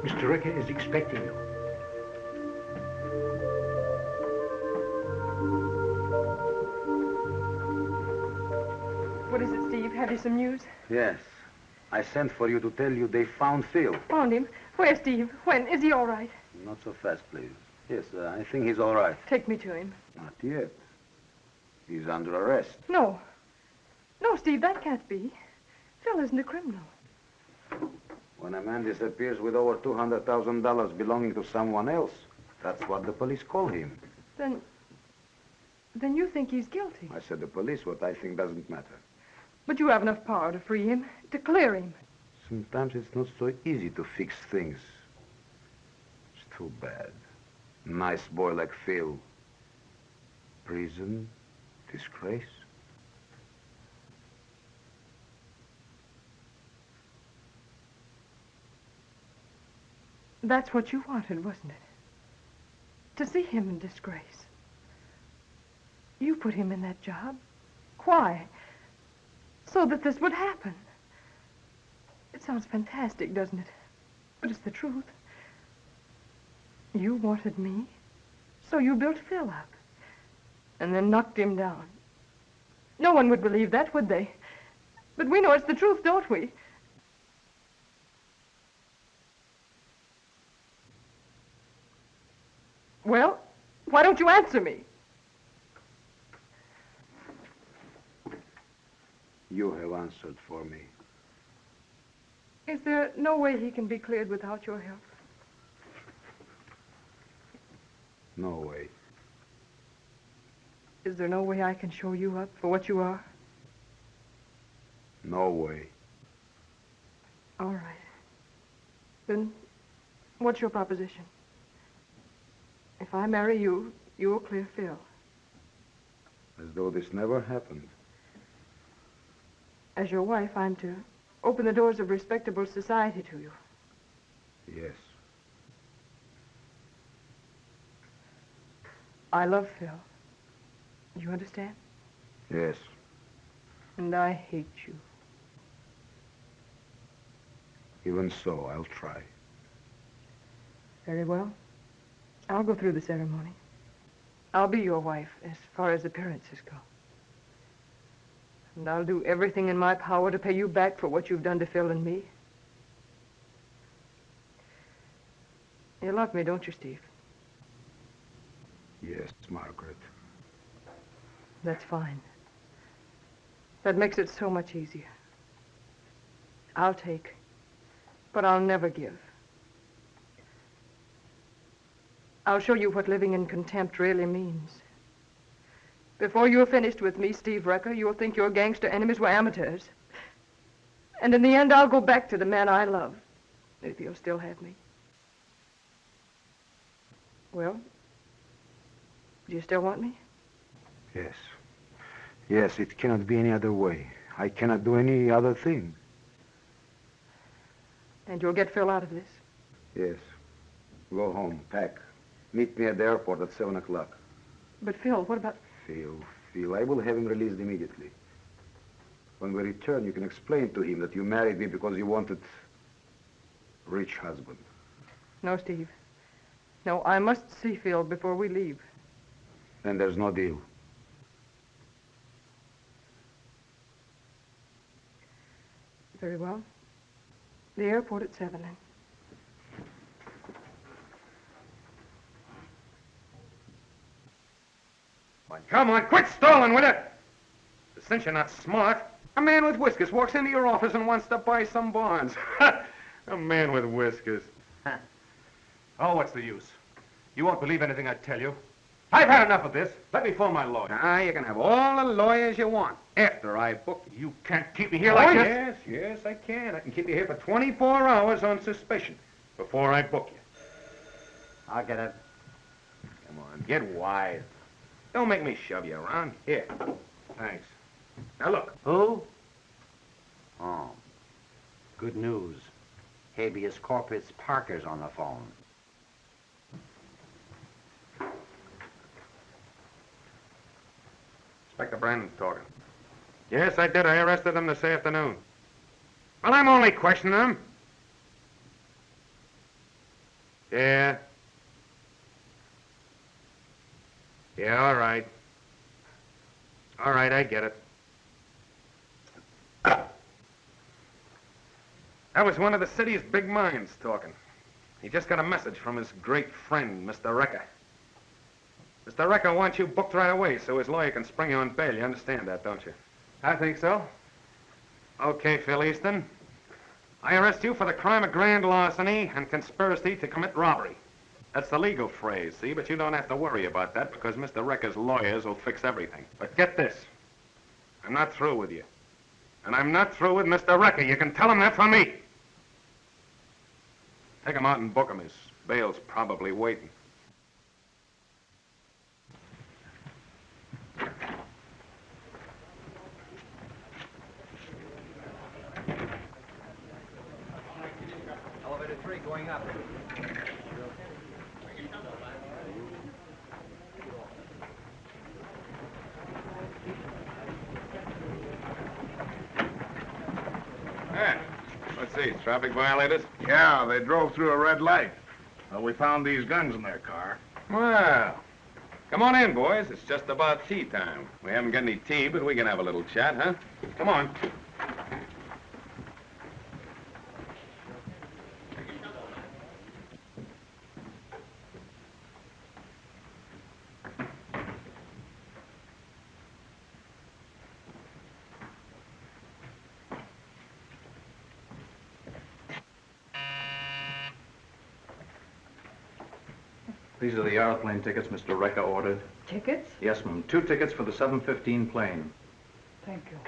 Mr. Ricker is expecting you. What is it, Steve? Have you some news? Yes. I sent for you to tell you they found Phil. Found him? Where, Steve? When? Is he all right? Not so fast, please. Yes, I think he's all right. Take me to him. Not yet. He's under arrest. No. No, Steve, that can't be. Phil isn't a criminal. When a man disappears with over $200,000 belonging to someone else, that's what the police call him. Then you think he's guilty. I said the police. What I think doesn't matter. But you have enough power to free him, to clear him. Sometimes it's not so easy to fix things. It's too bad. Nice boy like Phil. Prison, disgrace. That's what you wanted, wasn't it? To see him in disgrace. You put him in that job. Why? So that this would happen. It sounds fantastic, doesn't it? But it's the truth. You wanted me, so you built Phil up. And then knocked him down. No one would believe that, would they? But we know it's the truth, don't we? Well, why don't you answer me? You have answered for me. Is there no way he can be cleared without your help? No way. Is there no way I can show you up for what you are? No way. All right. Then, what's your proposition? If I marry you, you'll clear Phil. As though this never happened. As your wife, I'm to open the doors of respectable society to you. Yes. I love Phil. You understand? Yes. And I hate you. Even so, I'll try. Very well. I'll go through the ceremony. I'll be your wife as far as appearances go. And I'll do everything in my power to pay you back for what you've done to Phil and me. You love me, don't you, Steve? Yes, Margaret. That's fine. That makes it so much easier. I'll take, but I'll never give. I'll show you what living in contempt really means. Before you're finished with me, Steve Recker, you'll think your gangster enemies were amateurs. And in the end, I'll go back to the man I love, if you'll still have me. Well, do you still want me? Yes. Yes, it cannot be any other way. I cannot do any other thing. And you'll get Phil out of this? Yes. Go home, pack. Meet me at the airport at 7 o'clock. But Phil, what about... Phil, I will have him released immediately. When we return, you can explain to him that you married me because you wanted a rich husband. No, Steve. No, I must see Phil before we leave. Then there's no deal. Very well. The airport at 7, then. Come on, quit stalling with it! Since you're not smart, a man with whiskers walks into your office and wants to buy some bonds. A man with whiskers. Oh, what's the use? You won't believe anything I tell you. I've had enough of this. Let me phone my lawyer. You can have all the lawyers you want. After I book you, you can't keep me here like this. Yes, I can. I can keep you here for 24 hours on suspicion before I book you. I'll get it. Come on, get wise. Don't make me shove you around. Here. Thanks. Now look. Who? Oh. Good news. Habeas corpus Parker's on the phone. Inspector Brandon's talking. Yes, I did. I arrested him this afternoon. Well, I'm only questioning him. Yeah. Yeah, all right. All right, I get it. That was one of the city's big minds talking. He just got a message from his great friend, Mr. Recker. Mr. Recker wants you booked right away so his lawyer can spring you on bail. You understand that, don't you? I think so. Okay, Phil Easton. I arrest you for the crime of grand larceny and conspiracy to commit robbery. That's the legal phrase, see? But you don't have to worry about that because Mr. Recker's lawyers will fix everything. But get this. I'm not through with you. And I'm not through with Mr. Recker. You can tell him that from me. Take him out and book him. His bail's probably waiting. Elevator 3 going up. Let's see, traffic violators? Yeah, they drove through a red light. Well, we found these guns in their car. Well, come on in, boys. It's just about tea time. We haven't got any tea, but we can have a little chat, huh? Come on. These are the airplane tickets Mr. Recker ordered. Tickets? Yes, ma'am. 2 tickets for the 7:15 plane. Thank you.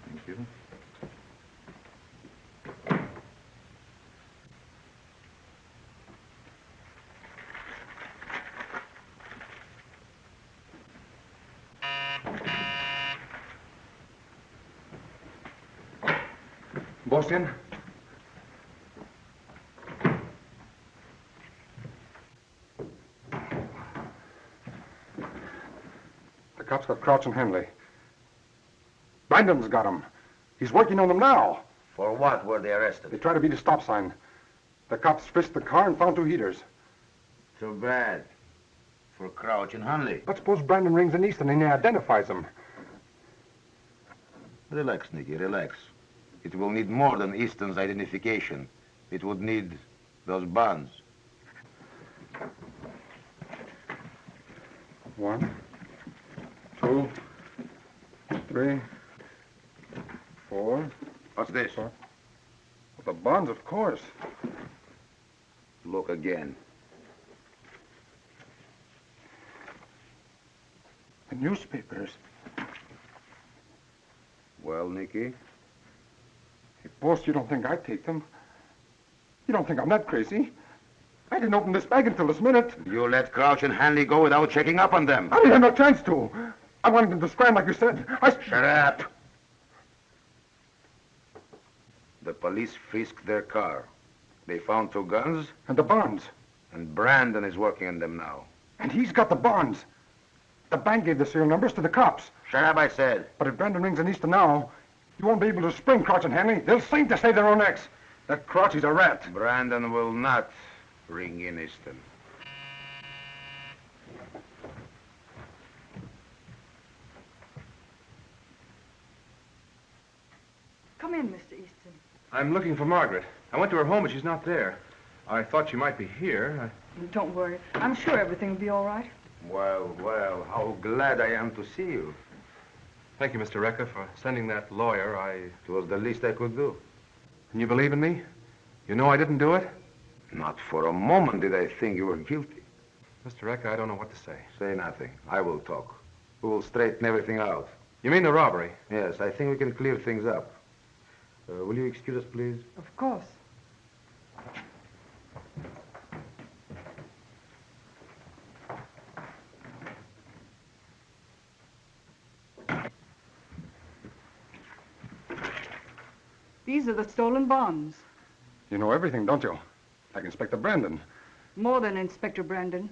Thank you. Boston? The cops got Crouch and Henley. Brandon's got him. He's working on them now. For what were they arrested? They tried to beat a stop sign. The cops frisked the car and found 2 heaters. Too bad. For Crouch and Hunley. But suppose Brandon rings in Easton and he identifies them. Relax, Nicky, relax. It will need more than Easton's identification. It would need those bonds. 1, 2, 3, 4. What's this? Well, the bonds, of course. Look again. The newspapers. Well, Nicky? Hey, boss, you don't think I'd take them? You don't think I'm that crazy? I didn't open this bag until this minute. You let Crouch and Hanley go without checking up on them. I didn't have no chance to. I wanted them to scram like you said. Shut up. The police frisked their car. They found 2 guns. And the bonds. And Brandon is working on them now. And he's got the bonds. The bank gave the serial numbers to the cops. Shut up, I said. But if Brandon rings in Easton now, you won't be able to spring Crouch and Hanley. They'll sing to save their own necks. That Crouch is a rat. Brandon will not ring in Easton. Come in, Mr. Easton. I'm looking for Margaret. I went to her home, but she's not there. I thought she might be here. Don't worry. I'm sure everything will be all right. Well, well, how glad I am to see you. Thank you, Mr. Recker, for sending that lawyer. It was the least I could do. And you believe in me? You know I didn't do it? Not for a moment did I think you were guilty. Mr. Recker, I don't know what to say. Say nothing. I will talk. We will straighten everything out. You mean the robbery? Yes, I think we can clear things up. Will you excuse us, please? Of course. These are the stolen bonds. You know everything, don't you? Like Inspector Brandon. More than Inspector Brandon.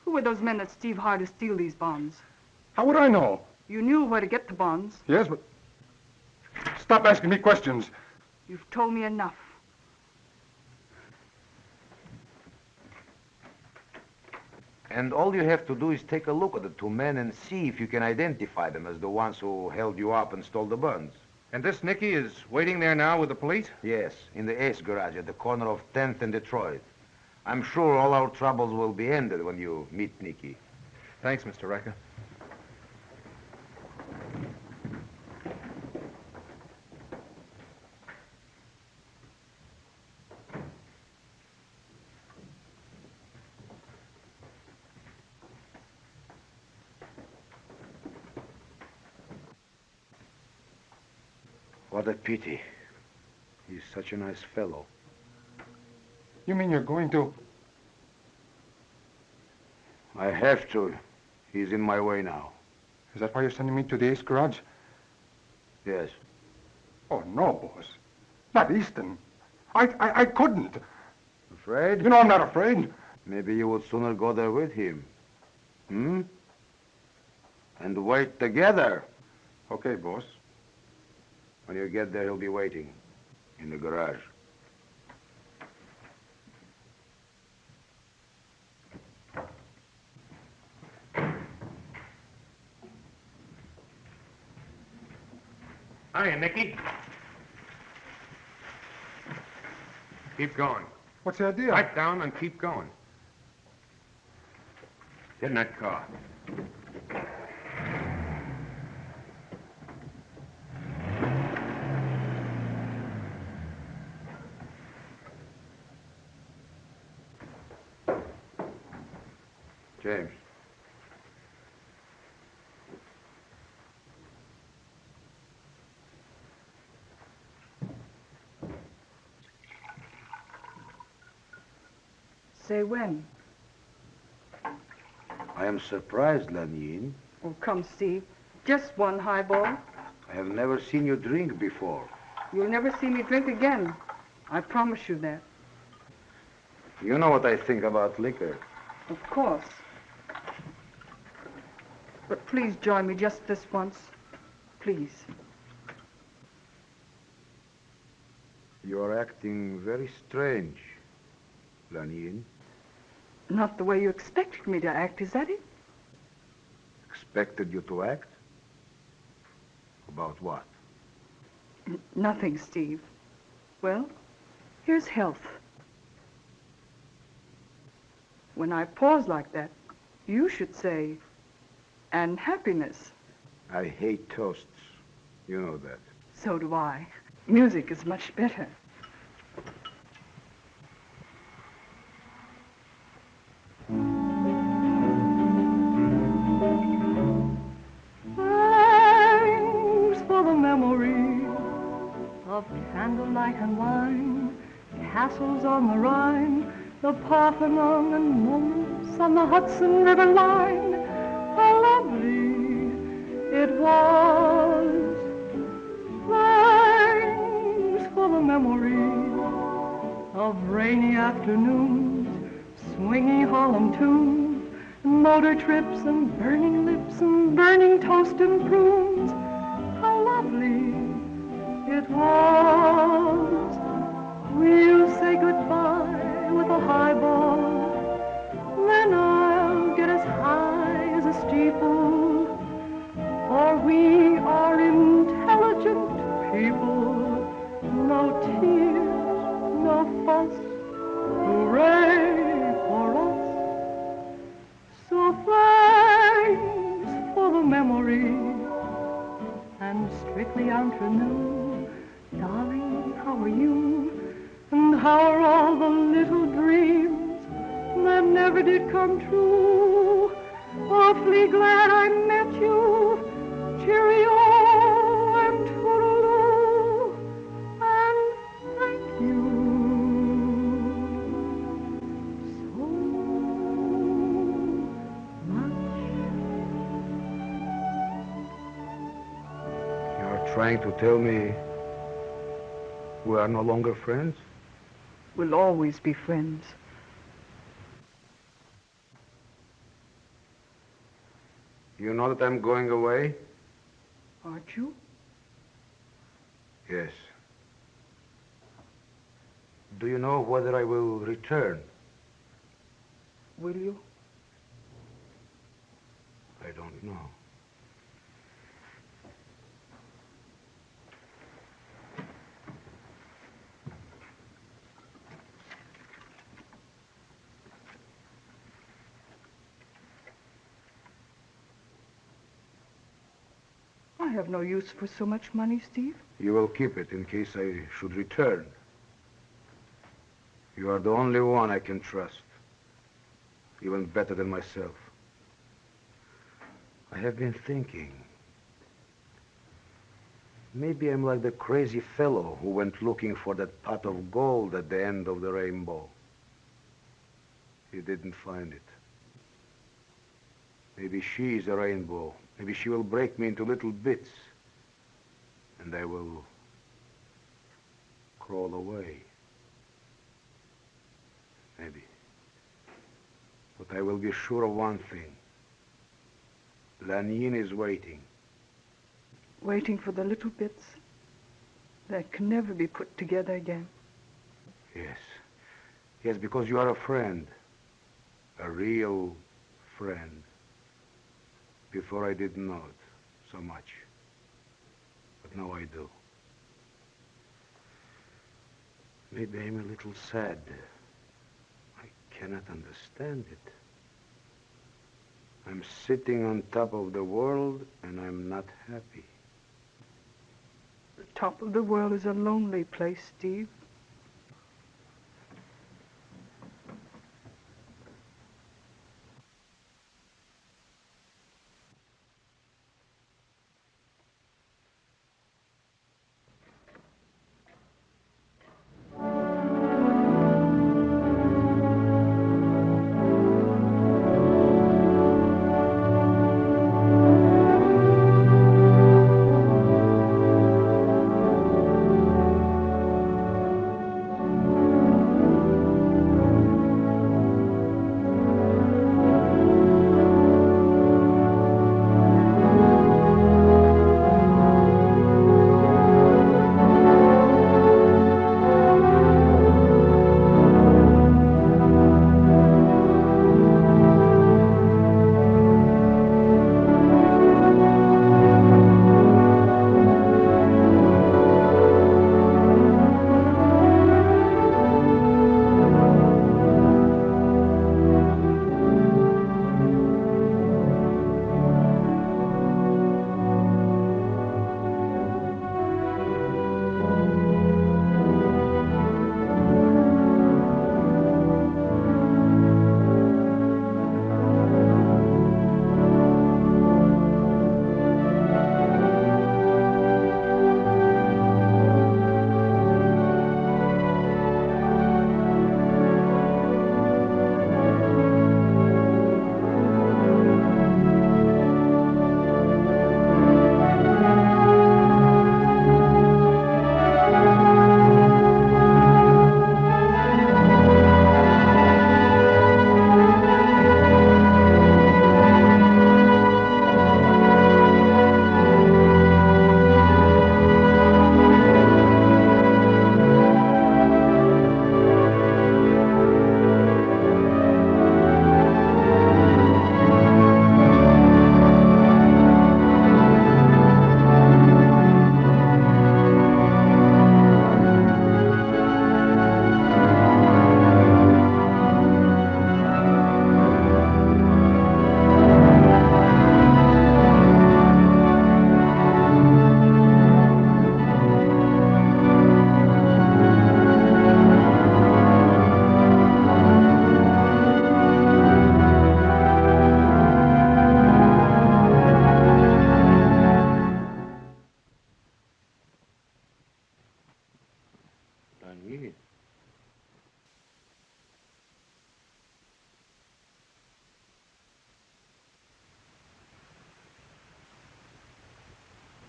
Who were those men that Steve hired to steal these bonds? How would I know? You knew where to get the bonds. Yes, but... Stop asking me questions. You've told me enough. And all you have to do is take a look at the 2 men and see if you can identify them as the ones who held you up and stole the bonds. And this Nicky is waiting there now with the police? Yes, in the Ace garage at the corner of 10th and Detroit. I'm sure all our troubles will be ended when you meet Nicky. Thanks, Mr. Recker. What a pity. He's such a nice fellow. You mean you're going to... I have to. He's in my way now. Is that why you're sending me to the Ace Garage? Yes. Oh, no, boss. Not Easton. I couldn't. Afraid? You know I'm not afraid. Maybe you would sooner go there with him. Hmm? And wait together. Okay, boss. When you get there, he'll be waiting in the garage. Hiya, Nicky. Keep going. What's the idea? Pipe down and keep going. Get in that car. James. Say when. I am surprised, 𝙁𝙤𝙩𝙚𝙨. Oh, come, Steve. Just one highball. I have never seen you drink before. You'll never see me drink again. I promise you that. You know what I think about liquor. Of course. But please join me just this once. Please. You're acting very strange, 𝙁𝙤𝙯. Not the way you expected me to act, is that it? Expected you to act? About what? Nothing, Steve. Well, here's health. When I pause like that, you should say, and happiness. I hate toasts. You know that. So do I. Music is much better. Thanks for the memory of candlelight and wine, castles on the Rhine, the Parthenon and moments on the Hudson River line. How lovely it was. Thanks for the memory of rainy afternoons, swingy Harlem tunes, motor trips and burning lips and burning toast and prunes. How lovely it was. We'll say goodbye with a highball, then I'll get as high as a steeple, for we are intelligent people. No tears, no fuss, hooray for us. So thanks for the memory, and strictly entre nous, darling, how are you? And how are all the little dreams that never did come true? Awfully glad I met you. Cheerio and toodaloo, and thank you so much. You're trying to tell me we are no longer friends? We'll always be friends. You know that I'm going away? Aren't you? Yes. Do you know whether I will return? Will you? I don't know. I have no use for so much money, Steve. You will keep it in case I should return. You are the only one I can trust, even better than myself. I have been thinking. Maybe I'm like the crazy fellow who went looking for that pot of gold at the end of the rainbow. He didn't find it. Maybe she is a rainbow. Maybe she will break me into little bits. And I will crawl away. Maybe. But I will be sure of one thing. 𝙁𝙤𝙩𝙚 is waiting. Waiting for the little bits that can never be put together again. Yes. Yes, because you are a friend. A real friend. Before I didn't know it so much. But now I do. Maybe I'm a little sad. I cannot understand it. I'm sitting on top of the world and I'm not happy. The top of the world is a lonely place, Steve.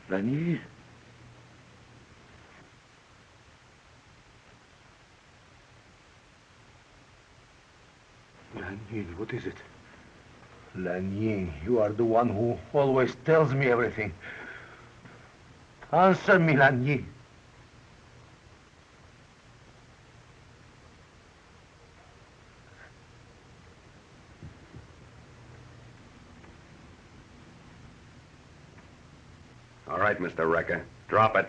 𝙁𝙤𝙩𝙚. 𝙁𝙤𝙩, what is it? 𝙁𝙤𝙩, you are the one who always tells me everything. Answer me, 𝙁𝙤𝙩. All right, Mr. Wrecker. Drop it.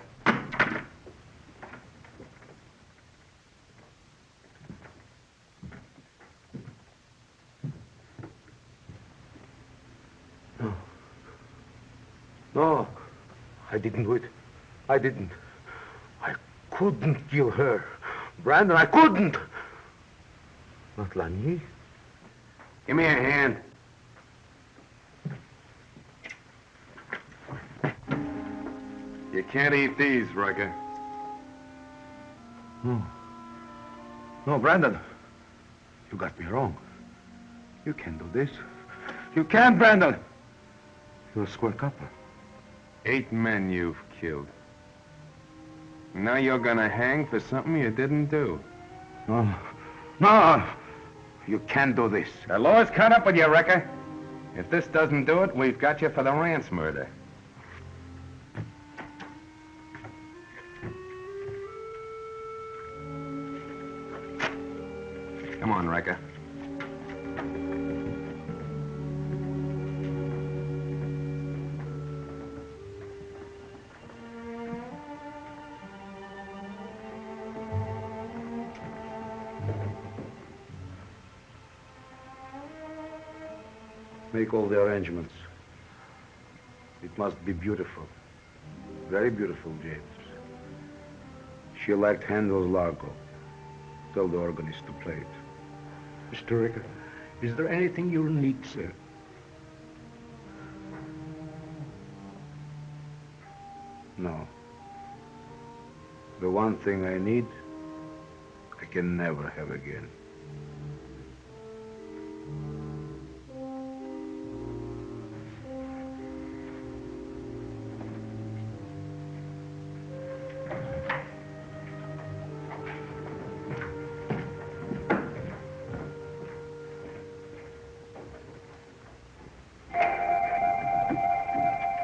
No, I didn't do it. I didn't. I couldn't kill her. Brandon, I couldn't. Not 𝙁𝙤𝙩. Give me a hand. You can't eat these, Riker. No. No, Brandon. You got me wrong. You can't do this. You can't, Brandon. You're a square copper. 8 men you've killed. Now you're gonna hang for something you didn't do. No. No. You can't do this. The law's caught up with you, Riker. If this doesn't do it, we've got you for the Rance murder. Come on, Riker. Make all the arrangements. It must be beautiful. Very beautiful, James. She liked Handel's Largo. Tell the organist to play it. Mr. Ricker, is there anything you'll need, sir? No. The one thing I need, I can never have again.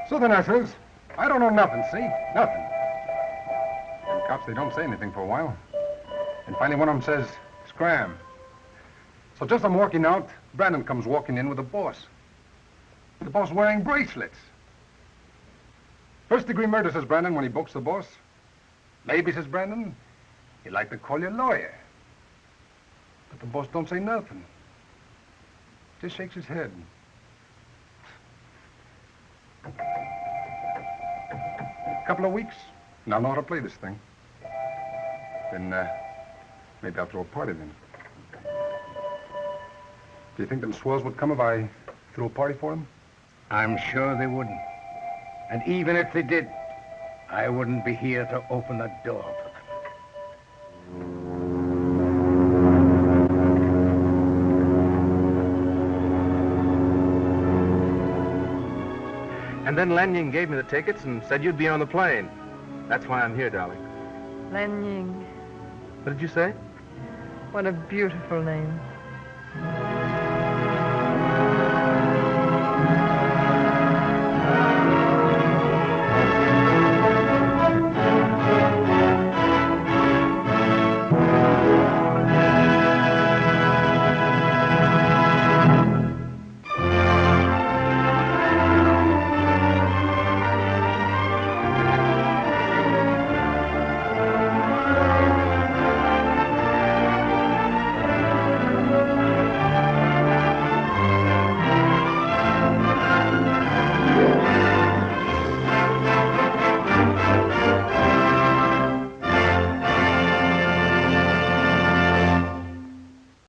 So the nurses, I don't know nothing, see? Nothing. And cops, they don't say anything for a while. And finally one of them says, scram. So just I'm walking out, Brandon comes walking in with the boss. The boss wearing bracelets. First-degree murder, says Brandon when he books the boss. Maybe, says Brandon, he'd like to call you a lawyer. But the boss don't say nothing. Just shakes his head. Couple of weeks, and I'll know how to play this thing. Then, maybe I'll throw a party then. Do you think them swells would come if I threw a party for them? I'm sure they wouldn't. And even if they did, I wouldn't be here to open the door for them. And then Lanyon gave me the tickets and said you'd be on the plane. That's why I'm here, darling. Lanyon. What did you say? What a beautiful name.